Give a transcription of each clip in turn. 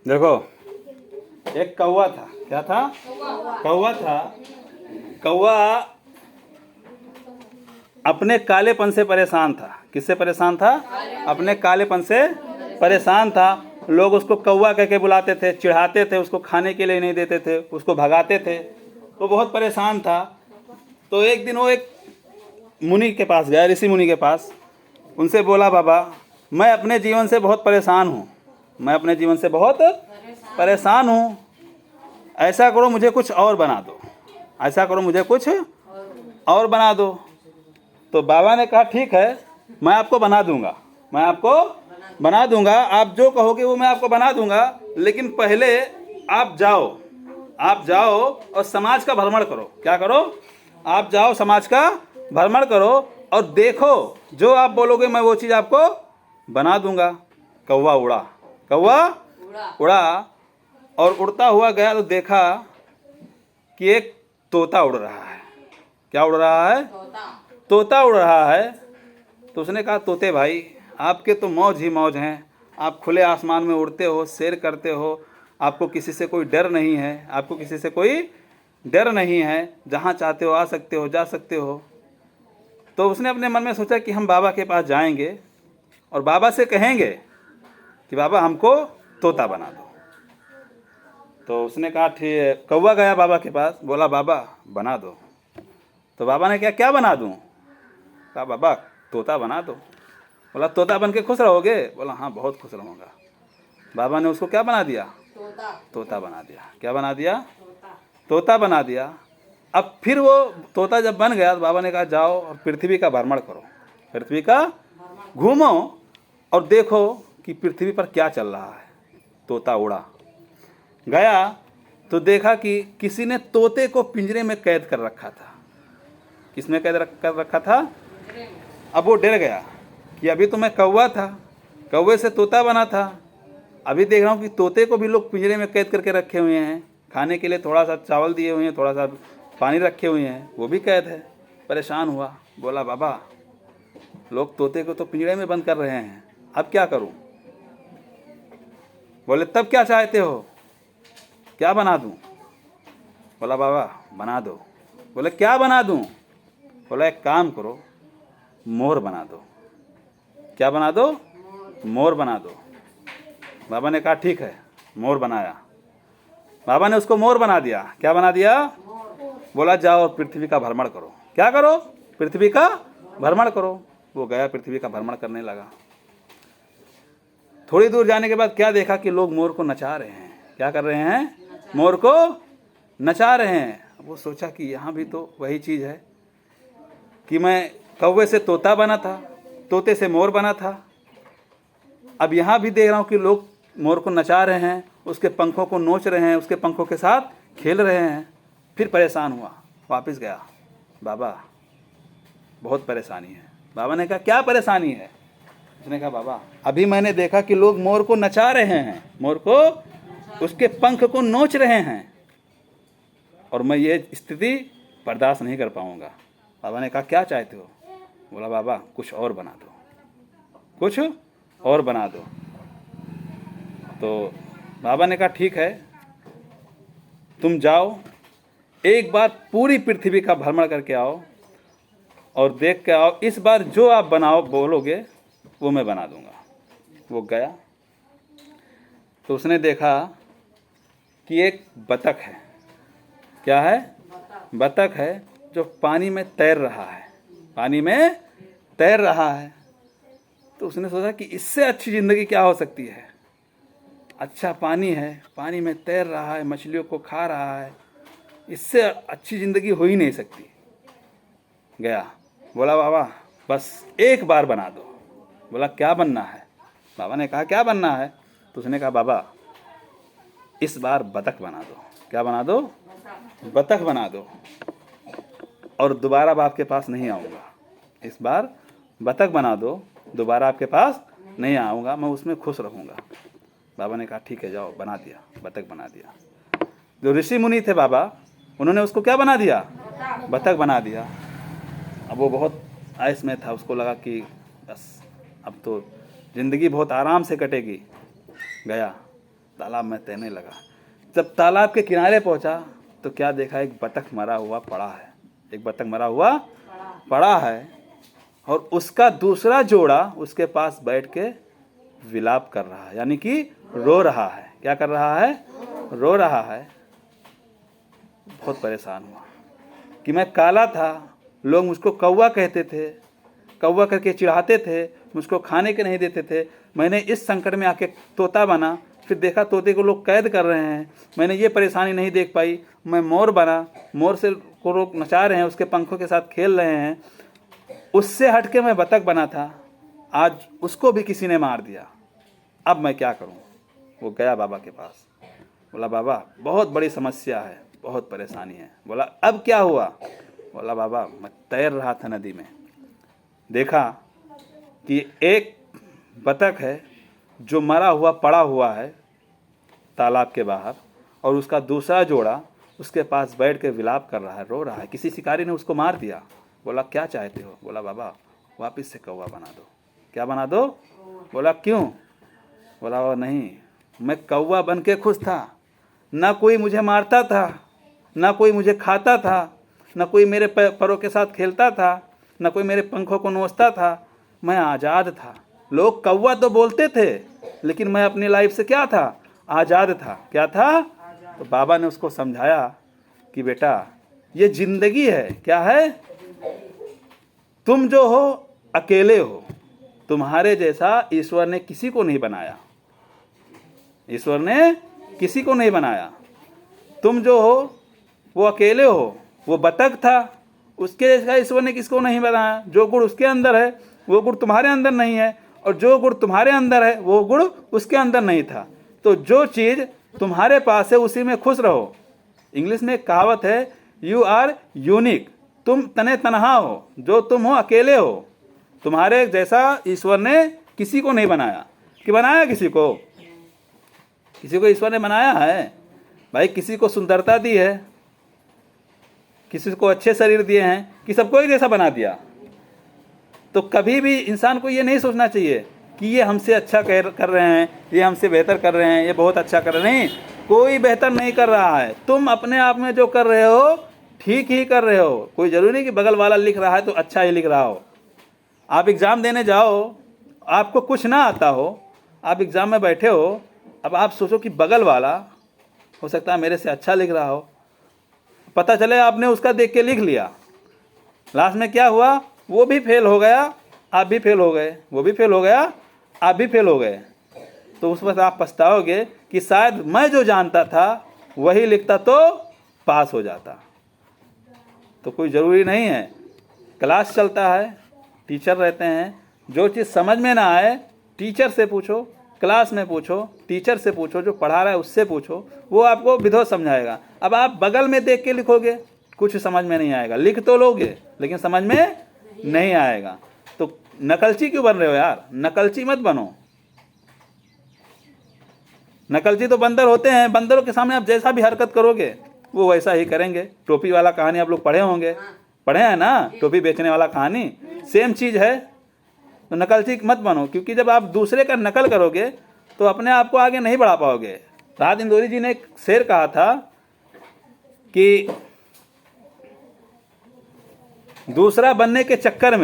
देखो, एक कौवा था। क्या था? कौवा था। कौवा अपने कालेपन से परेशान था। किससे परेशान था? अपने कालेपन से परेशान था। लोग उसको कौवा कह के बुलाते थे, चिढ़ाते थे, उसको खाने के लिए नहीं देते थे, उसको भगाते थे। तो बहुत परेशान था। तो एक दिन वो एक मुनि के पास गया, ऋषि मुनि के पास। उनसे बोला, बाबा मैं अपने जीवन से बहुत परेशान हूँ, मैं अपने जीवन से बहुत परेशान हूँ, ऐसा करो मुझे कुछ और बना दो, ऐसा करो मुझे कुछ और बना दो। तो बाबा ने कहा ठीक है, मैं आपको बना दूंगा, मैं आपको बना दूंगा, आप जो कहोगे वो मैं आपको बना दूंगा। लेकिन पहले आप जाओ और समाज का भ्रमण करो। क्या करो? आप जाओ, समाज का भ्रमण करो और देखो, जो आप बोलोगे मैं वो चीज़ आपको बना दूंगा। कौवा उड़ा, कौवा उड़ा और उड़ता हुआ गया तो देखा कि एक तोता उड़ रहा है। क्या उड़ रहा है? तोता उड़ रहा है। तो उसने कहा, तोते भाई आपके तो मौज ही मौज हैं, आप खुले आसमान में उड़ते हो, सैर करते हो, आपको किसी से कोई डर नहीं है, आपको किसी से कोई डर नहीं है, जहाँ चाहते हो आ सकते हो, जा सकते हो। तो उसने अपने मन में सोचा कि हम बाबा के पास जाएंगे और बाबा से कहेंगे कि बाबा हमको तोता बना दो। तो उसने कहा ठीक है। कौवा गया बाबा के पास, बोला बाबा बना दो। तो बाबा ने क्या बना दूं? कहा बाबा तोता बना दो। बोला तोता बन के खुश रहोगे? बोला हाँ बहुत खुश रहूँगा। बाबा ने उसको क्या बना दिया? तोता बना दिया। क्या बना दिया? तोता बना दिया। अब फिर वो तोता जब बन गया तो बाबा ने कहा जाओ और पृथ्वी का भ्रमण करो, पृथ्वी का घूमो और देखो कि पृथ्वी पर क्या चल रहा है। तोता उड़ा गया तो देखा कि किसी ने तोते को पिंजरे में कैद कर रखा था। किसने कैद कर रखा था? अब वो डर गया कि अभी तो मैं कौवा था, कौवे से तोता बना था, अभी देख रहा हूँ कि तोते को भी लोग पिंजरे में कैद करके रखे हुए हैं, खाने के लिए थोड़ा सा चावल दिए हुए हैं, थोड़ा सा पानी रखे हुए हैं, वो भी कैद है। परेशान हुआ, बोला बाबा लोग तोते को तो पिंजरे में बंद कर रहे हैं, अब क्या करूं? बोले तब क्या चाहते हो, क्या बना दूं? बोला बाबा बना दो। बोले क्या बना दूं? बोला एक काम करो, मोर बना दो। क्या बना दो? मोर बना दो। बाबा ने कहा ठीक है, मोर बनाया। बाबा ने उसको मोर बना दिया। क्या बना दिया? बोला जाओ और पृथ्वी का भ्रमण करो। क्या करो? पृथ्वी का भ्रमण करो। वो गया, पृथ्वी का भ्रमण करने लगा। थोड़ी दूर जाने के बाद क्या देखा कि लोग मोर को नचा रहे हैं। क्या कर रहे हैं? मोर को नचा रहे हैं। वो सोचा कि यहाँ भी तो वही चीज़ है कि मैं कौवे से तोता बना था, तोते से मोर बना था, अब यहाँ भी देख रहा हूँ कि लोग मोर को नचा रहे हैं, उसके पंखों को नोच रहे हैं, उसके पंखों के साथ खेल रहे हैं। फिर परेशान हुआ, वापस गया, बाबा बहुत परेशानी है। बाबा ने कहा क्या परेशानी है? उसने कहा बाबा अभी मैंने देखा कि लोग मोर को नचा रहे हैं, मोर को उसके पंख को नोच रहे हैं, और मैं ये स्थिति बर्दाश्त नहीं कर पाऊंगा। बाबा ने कहा क्या चाहते हो? बोला बाबा कुछ और बना दो, कुछ और बना दो। तो बाबा ने कहा ठीक है, तुम जाओ एक बार पूरी पृथ्वी का भ्रमण करके आओ और देख के आओ, इस बार जो आप बनाओ बोलोगे वो मैं बना दूंगा। वो गया तो उसने देखा कि एक बतख है। क्या है? बतख है जो पानी में तैर रहा है, पानी में तैर रहा है। तो उसने सोचा कि इससे अच्छी ज़िंदगी क्या हो सकती है। अच्छा पानी है, पानी में तैर रहा है, मछलियों को खा रहा है, इससे अच्छी ज़िंदगी हो ही नहीं सकती। गया, बोला बाबा बस एक बार बना दो। बोला क्या बनना है? बाबा ने कहा क्या बनना है? तो उसने कहा बाबा इस बार बतख बना दो। क्या बना दो? बतख बना दो, और दोबारा अब आपके पास नहीं आऊँगा। इस बार बतख बना दो, दोबारा आपके पास नहीं आऊँगा, मैं उसमें खुश रहूँगा। बाबा ने कहा ठीक है जाओ, बना दिया, बतख बना दिया। जो ऋषि मुनि थे बाबा, उन्होंने उसको क्या बना दिया? बतख बना दिया। अब वो बहुत आयस में था, उसको लगा कि बस अब तो ज़िंदगी बहुत आराम से कटेगी। गया तालाब में तैरने लगा। जब तालाब के किनारे पहुंचा तो क्या देखा, एक बतख मरा हुआ पड़ा है, एक बतख मरा हुआ पड़ा है, और उसका दूसरा जोड़ा उसके पास बैठ के विलाप कर रहा है, यानी कि रो रहा है। क्या कर रहा है? रो रहा है। बहुत परेशान हुआ कि मैं काला था, लोग मुझको कौवा कहते थे, कौवा करके चिढ़ाते थे, मुझको खाने के नहीं देते थे। मैंने इस संकट में आके तोता बना, फिर देखा तोते को लोग कैद कर रहे हैं, मैंने ये परेशानी नहीं देख पाई, मैं मोर बना, मोर से को लोग नचा रहे हैं, उसके पंखों के साथ खेल रहे हैं। उससे हट के मैं बतख बना था, आज उसको भी किसी ने मार दिया, अब मैं क्या करूं? वो गया बाबा के पास, बोला बाबा बहुत बड़ी समस्या है, बहुत परेशानी है। बोला अब क्या हुआ? बोला बाबा मैं तैर रहा था नदी में, देखा कि एक बतख है जो मरा हुआ पड़ा हुआ है तालाब के बाहर, और उसका दूसरा जोड़ा उसके पास बैठ के विलाप कर रहा है, रो रहा है, किसी शिकारी ने उसको मार दिया। बोला क्या चाहते हो? बोला बाबा वापस से कौवा बना दो। क्या बना दो? बोला क्यों? बोला वो नहीं, मैं कौवा बन के खुश था, ना कोई मुझे मारता था, ना कोई मुझे खाता था, ना कोई मेरे परों के साथ खेलता था, ना कोई मेरे पंखों को नोचता था, मैं आज़ाद था। लोग कौवा तो बोलते थे, लेकिन मैं अपनी लाइफ से क्या था? आज़ाद था। क्या था? तो बाबा ने उसको समझाया कि बेटा ये जिंदगी है। क्या है? तुम जो हो अकेले हो, तुम्हारे जैसा ईश्वर ने किसी को नहीं बनाया, ईश्वर ने किसी को नहीं बनाया। तुम जो हो वो अकेले हो, वो बतख था, उसके जैसा ईश्वर ने किसको नहीं बनाया। जो गुण उसके अंदर है वो गुण तुम्हारे अंदर नहीं है, और जो गुण तुम्हारे अंदर है वो गुण उसके अंदर नहीं था। तो जो चीज़ तुम्हारे पास है उसी में खुश रहो। इंग्लिश में एक कहावत है, यू आर यूनिक, तुम तने तनहा हो, जो तुम हो अकेले हो, तुम्हारे जैसा ईश्वर ने किसी को नहीं बनाया। कि बनाया किसी को? किसी को ईश्वर ने बनाया है भाई? किसी को सुंदरता दी है, किसी को अच्छे शरीर दिए हैं, कि सबको एक जैसा बना दिया? तो कभी भी इंसान को ये नहीं सोचना चाहिए कि ये हमसे अच्छा कर रहे हैं, ये हमसे बेहतर कर रहे हैं, ये बहुत अच्छा कर रहे हैं। नहीं, कोई बेहतर नहीं कर रहा है। तुम अपने आप में जो कर रहे हो ठीक ही कर रहे हो। कोई ज़रूरी नहीं कि बगल वाला लिख रहा है तो अच्छा ही लिख रहा हो। आप एग्ज़ाम देने जाओ, आपको कुछ ना आता हो, आप एग्ज़ाम में बैठे हो, अब आप सोचो कि बगल वाला हो सकता है मेरे से अच्छा लिख रहा हो, पता चले आपने उसका देख के लिख लिया, लास्ट में क्या हुआ? वो भी फेल हो गया, आप भी फेल हो गए, वो भी फेल हो गया, आप भी फेल हो गए। तो उस वक्त आप पछताओगे कि शायद मैं जो जानता था वही लिखता तो पास हो जाता। तो कोई ज़रूरी नहीं है। क्लास चलता है, टीचर रहते हैं, जो चीज़ समझ में ना आए टीचर से पूछो, क्लास में पूछो, टीचर से पूछो, जो पढ़ा रहा है उससे पूछो, वो आपको विधिवत समझाएगा। अब आप बगल में देख के लिखोगे, कुछ समझ में नहीं आएगा। लिख तो लोगे लेकिन समझ में नहीं आएगा। तो नकलची क्यों बन रहे हो यार? नकलची मत बनो। नकलची तो बंदर होते हैं, बंदरों के सामने आप जैसा भी हरकत करोगे वो वैसा ही करेंगे। टोपी वाला कहानी आप लोग पढ़े होंगे, पढ़े हैं ना? टोपी बेचने वाला कहानी, सेम चीज़ है। तो नकलची मत बनो, क्योंकि जब आप दूसरे का नकल करोगे तो अपने आप को आगे नहीं बढ़ा पाओगे। राहत इंदौरी जी ने एक शेर कहा था कि दूसरा बनने के चक्कर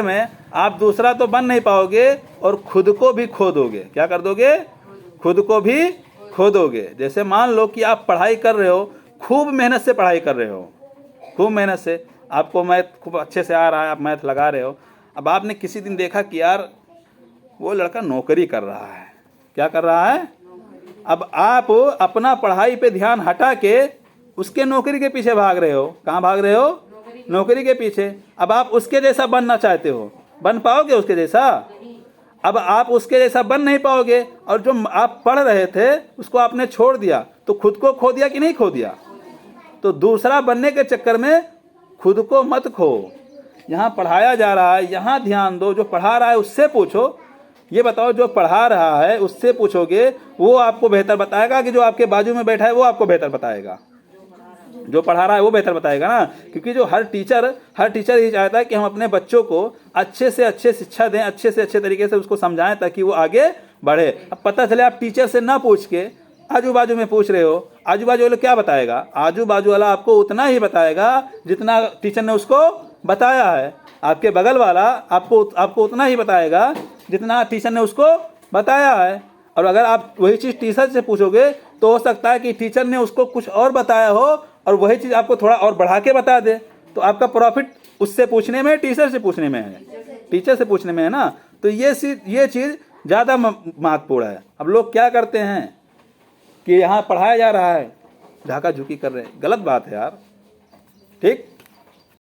में आप दूसरा तो बन नहीं पाओगे और खुद को भी खो दोगे। क्या कर दोगे? खुद को भी खो दोगे। जैसे मान लो कि आप पढ़ाई कर रहे हो, खूब मेहनत से पढ़ाई कर रहे हो, खूब मेहनत से, आपको मैथ खूब अच्छे से आ रहा है, आप मैथ लगा रहे हो। अब आपने किसी दिन देखा कि यार वो लड़का नौकरी कर रहा है। क्या कर रहा है? अब आप अपना पढ़ाई पे ध्यान हटा के उसके नौकरी के पीछे भाग रहे हो। कहाँ भाग रहे हो? नौकरी के पीछे। अब आप उसके जैसा बनना चाहते हो, बन पाओगे उसके जैसा? अब आप उसके जैसा बन नहीं पाओगे, और जो आप पढ़ रहे थे उसको आपने छोड़ दिया, तो खुद को खो दिया कि नहीं खो दिया? तो दूसरा बनने के चक्कर में खुद को मत खो। यहाँ पढ़ाया जा रहा है, यहाँ ध्यान दो। जो पढ़ा रहा है उससे पूछो, ये बताओ जो पढ़ा रहा है उससे पूछोगे वो आपको बेहतर बताएगा कि जो आपके बाजू में बैठा है वो आपको बेहतर बताएगा? जो पढ़ा रहा है वो बेहतर बताएगा ना। क्योंकि जो हर टीचर ही चाहता है कि हम अपने बच्चों को अच्छे से अच्छे शिक्षा दें, अच्छे से अच्छे तरीके से उसको समझाएं, ताकि वो आगे बढ़े। अब पता चले आप टीचर से ना पूछ के आजू बाजू में पूछ रहे हो, आजू बाजू वाला क्या बताएगा? आजू बाजू वाला आपको उतना ही बताएगा जितना टीचर ने उसको बताया है। आपके बगल वाला आपको उतना ही बताएगा जितना टीचर ने उसको बताया है। और अगर आप वही चीज़ टीचर से पूछोगे तो हो सकता है कि टीचर ने उसको कुछ और बताया हो और वही चीज़ आपको थोड़ा और बढ़ा के बता दे, तो आपका प्रॉफिट उससे पूछने में, टीचर से पूछने में है, टीचर से पूछने में है ना। तो ये चीज़ ज़्यादा महत्वपूर्ण है। अब लोग क्या करते हैं कि यहाँ पढ़ाया जा रहा है, झाका झुकी कर रहे हैं, गलत बात है यार। ठीक।